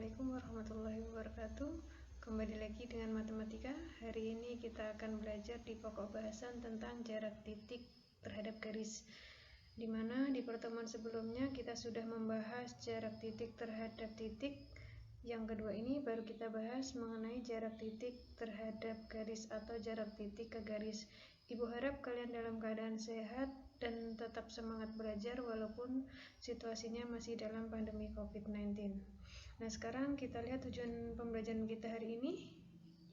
Assalamualaikum warahmatullahi wabarakatuh. Kembali lagi dengan matematika. Hari ini kita akan belajar di pokok bahasan tentang jarak titik terhadap garis, dimana di pertemuan sebelumnya kita sudah membahas jarak titik terhadap titik. Yang kedua ini baru kita bahas mengenai jarak titik terhadap garis atau jarak titik ke garis. Ibu harap kalian dalam keadaan sehat dan tetap semangat belajar walaupun situasinya masih dalam pandemi COVID-19. Nah, sekarang kita lihat tujuan pembelajaran kita hari ini.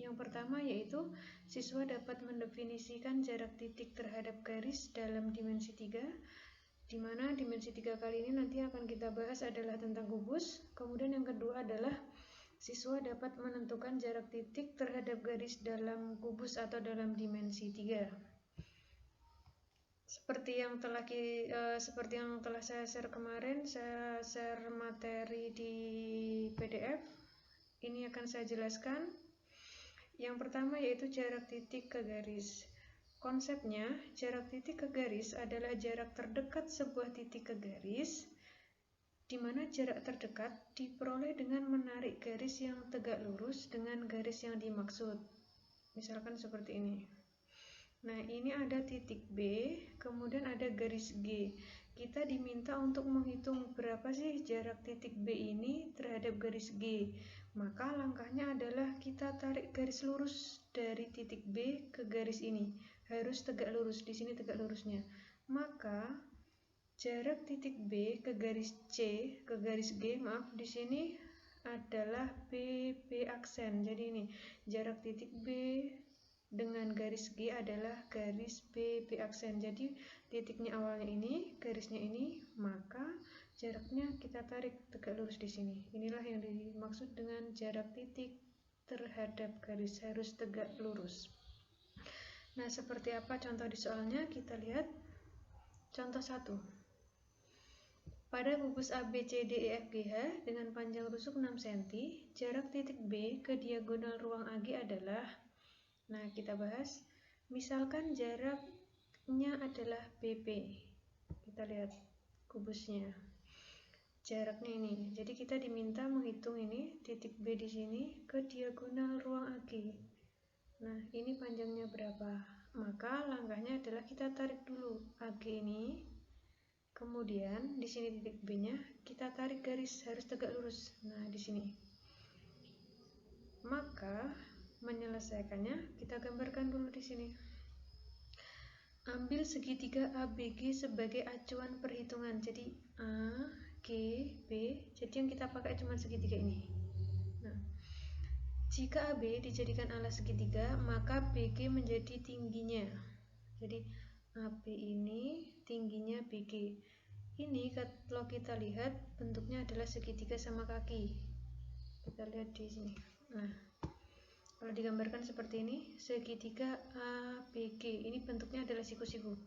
Yang pertama yaitu siswa dapat mendefinisikan jarak titik terhadap garis dalam dimensi 3, di mana dimensi 3 kali ini nanti akan kita bahas adalah tentang kubus. Kemudian yang kedua adalah siswa dapat menentukan jarak titik terhadap garis dalam kubus atau dalam dimensi 3. Seperti yang telah saya share kemarin, saya share materi di PDF. Ini akan saya jelaskan. Yang pertama yaitu jarak titik ke garis. Konsepnya, jarak titik ke garis adalah jarak terdekat sebuah titik ke garis, di mana jarak terdekat diperoleh dengan menarik garis yang tegak lurus dengan garis yang dimaksud. Misalkan seperti ini. Nah, ini ada titik B, kemudian ada garis G. Kita diminta untuk menghitung berapa sih jarak titik B ini terhadap garis G. Maka langkahnya adalah kita tarik garis lurus dari titik B ke garis ini. Harus tegak lurus, di sini tegak lurusnya. Maka jarak titik B ke garis C, ke garis G, di sini adalah B aksen. Jadi ini jarak titik B dengan garis G adalah garis B aksen. Jadi titiknya awalnya ini, garisnya ini, maka jaraknya kita tarik tegak lurus di sini. Inilah yang dimaksud dengan jarak titik terhadap garis, harus tegak lurus. Nah, seperti apa contoh di soalnya? Kita lihat contoh 1. Pada kubus ABCDEFGH dengan panjang rusuk 6 cm, jarak titik B ke diagonal ruang AG adalah. Nah, kita bahas. Misalkan jaraknya adalah BP. Kita lihat kubusnya. Jaraknya ini. Jadi kita diminta menghitung ini titik B di sini ke diagonal ruang AG. Nah, ini panjangnya berapa? Maka langkahnya adalah kita tarik dulu AG ini. Kemudian di sini titik B-nya kita tarik garis, harus tegak lurus. Nah, di sini. Maka menyelesaikannya kita gambarkan dulu di sini. Ambil segitiga ABG sebagai acuan perhitungan. Jadi A, G, B. Jadi yang kita pakai cuma segitiga ini. Nah, jika AB dijadikan alas segitiga, maka BG menjadi tingginya. Jadi AB ini tingginya BG. Ini kalau kita lihat bentuknya adalah segitiga sama kaki. Kita lihat di sini. Nah, kalau digambarkan seperti ini, segitiga ABG. Ini bentuknya adalah siku-siku.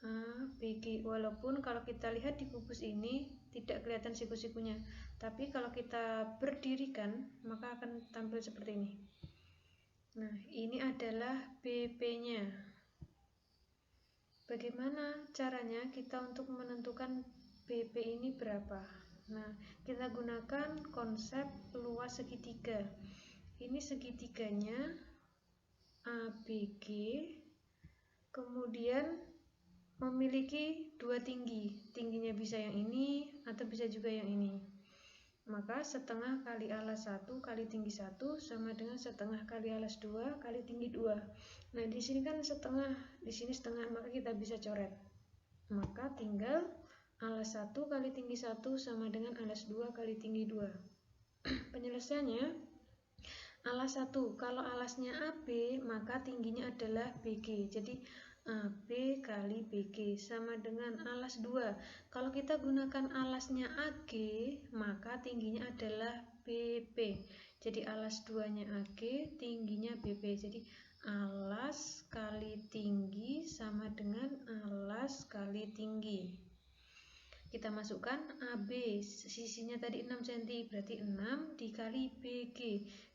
ABG. Walaupun kalau kita lihat di kubus ini tidak kelihatan siku-sikunya, tapi kalau kita berdirikan maka akan tampil seperti ini. Nah, ini adalah BP-nya. Bagaimana caranya kita untuk menentukan BP ini berapa? Nah, kita gunakan konsep luas segitiga. Ini segitiganya ABG, kemudian memiliki dua tinggi. Tingginya bisa yang ini atau bisa juga yang ini. Maka setengah kali alas 1 kali tinggi 1 sama dengan setengah kali alas 2 kali tinggi 2. Nah, di sini kan setengah, di sini setengah, maka kita bisa coret. Maka tinggal alas 1 kali tinggi 1 sama dengan alas 2 kali tinggi 2. Penyelesaiannya, alas 1, kalau alasnya AB, maka tingginya adalah BG. Jadi AB kali BG sama dengan alas 2. Kalau kita gunakan alasnya AG, maka tingginya adalah BP. Jadi alas 2-nya AG, tingginya BP. Jadi alas kali tinggi sama dengan alas kali tinggi. Kita masukkan AB, sisinya tadi 6 cm, berarti 6 dikali BG.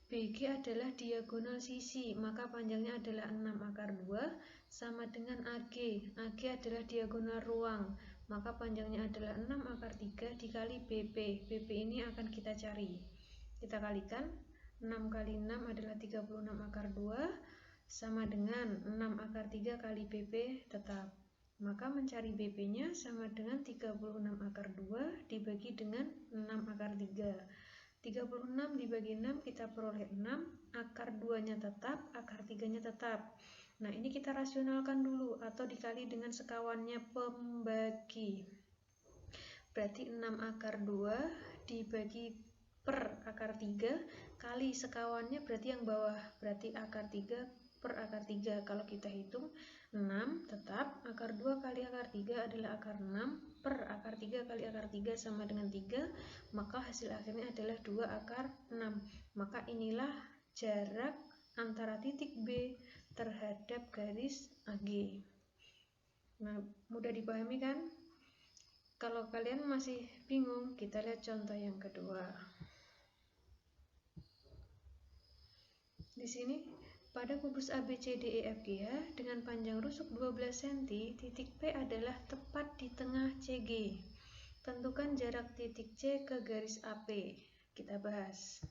BG adalah diagonal sisi, maka panjangnya adalah 6 akar 2 sama dengan AG. AG adalah diagonal ruang, maka panjangnya adalah 6 akar 3 dikali BP. BP ini akan kita cari. kita kalikan. 6 kali 6 adalah 36 akar 2 sama dengan 6 akar 3 kali BP tetap. Maka mencari BP-nya sama dengan 36 akar 2 dibagi dengan 6 akar 3. 36 dibagi 6 kita peroleh 6, akar 2-nya tetap, akar 3-nya tetap. Nah, ini kita rasionalkan dulu atau dikali dengan sekawannya pembagi. Berarti 6 akar 2 dibagi per akar 3 kali sekawannya berarti yang bawah, berarti akar 3 per akar 3. Kalau kita hitung 6 tetap, akar 2 kali akar 3 adalah akar 6 per akar 3 kali akar 3 sama dengan 3, maka hasil akhirnya adalah 2 akar 6. Maka inilah jarak antara titik B terhadap garis AG. Nah, mudah dipahami kan? Kalau kalian masih bingung, kita lihat contoh yang kedua. Di sini, pada kubus ABCDEFGH dengan panjang rusuk 12 cm, titik P adalah tepat di tengah CG. Tentukan jarak titik C ke garis AP. Kita bahas.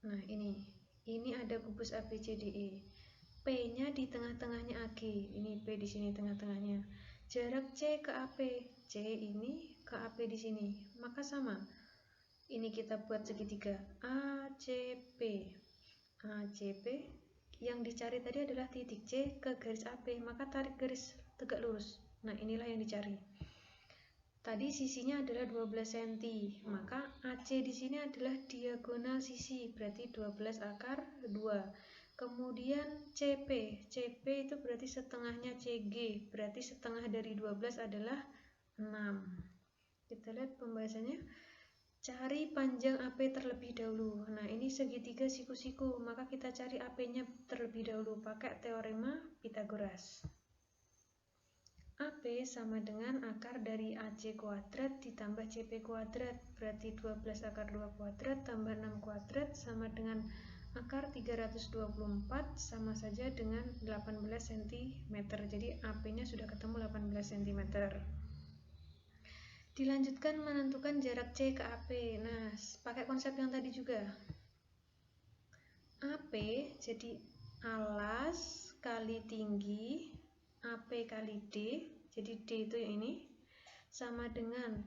Nah, ini ada kubus ABCDE. P-nya di tengah-tengahnya AG. Ini P di sini tengah-tengahnya. Jarak C ke AP. C ini ke AP di sini. Maka sama. Ini kita buat segitiga. ACP. ACP yang dicari tadi adalah titik C ke garis AP, maka tarik garis tegak lurus. Nah, inilah yang dicari. Tadi sisinya adalah 12 cm, maka AC di sini adalah diagonal sisi, berarti 12 akar 2. Kemudian CP itu berarti setengahnya CG, berarti setengah dari 12 adalah 6. Kita lihat pembahasannya. Cari panjang AP terlebih dahulu. Nah, ini segitiga siku-siku, maka kita cari AP-nya terlebih dahulu pakai teorema Pythagoras. AP sama dengan akar dari AC kuadrat ditambah CP kuadrat, berarti 12 akar 2 kuadrat tambah 6 kuadrat sama dengan akar 324, sama saja dengan 18 cm. Jadi AP-nya sudah ketemu 18 cm. Dilanjutkan menentukan jarak C ke AP. Nah, pakai konsep yang tadi juga. AP jadi alas kali tinggi, AP kali D, jadi D itu yang ini, sama dengan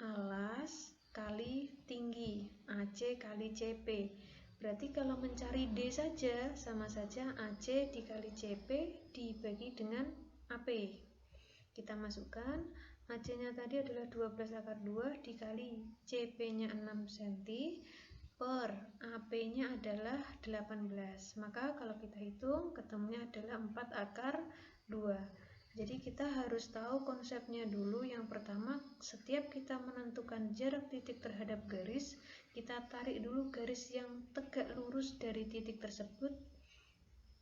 alas kali tinggi, AC kali CP. Berarti kalau mencari D saja, sama saja AC dikali CP dibagi dengan AP. Kita masukkan. AC-nya tadi adalah 12 akar 2 dikali CP-nya 6 cm per AP-nya adalah 18. Maka kalau kita hitung, ketemunya adalah 4 akar 2. Jadi kita harus tahu konsepnya dulu. Yang pertama, setiap kita menentukan jarak titik terhadap garis, kita tarik dulu garis yang tegak lurus dari titik tersebut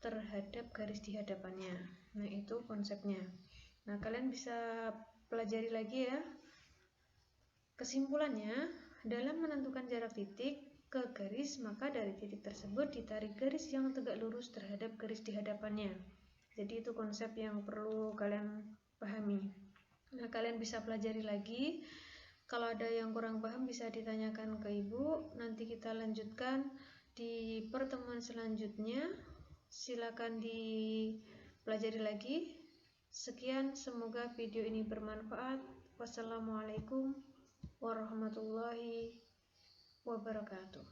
terhadap garis di hadapannya. Nah, itu konsepnya. Nah, kalian bisa pelajari lagi ya. Kesimpulannya, dalam menentukan jarak titik ke garis, maka dari titik tersebut ditarik garis yang tegak lurus terhadap garis di hadapannya. Jadi itu konsep yang perlu kalian pahami. Nah, kalian bisa pelajari lagi. Kalau ada yang kurang paham bisa ditanyakan ke ibu. Nanti kita lanjutkan di pertemuan selanjutnya. Silakan dipelajari lagi. Sekian, semoga video ini bermanfaat. Wassalamualaikum warahmatullahi wabarakatuh.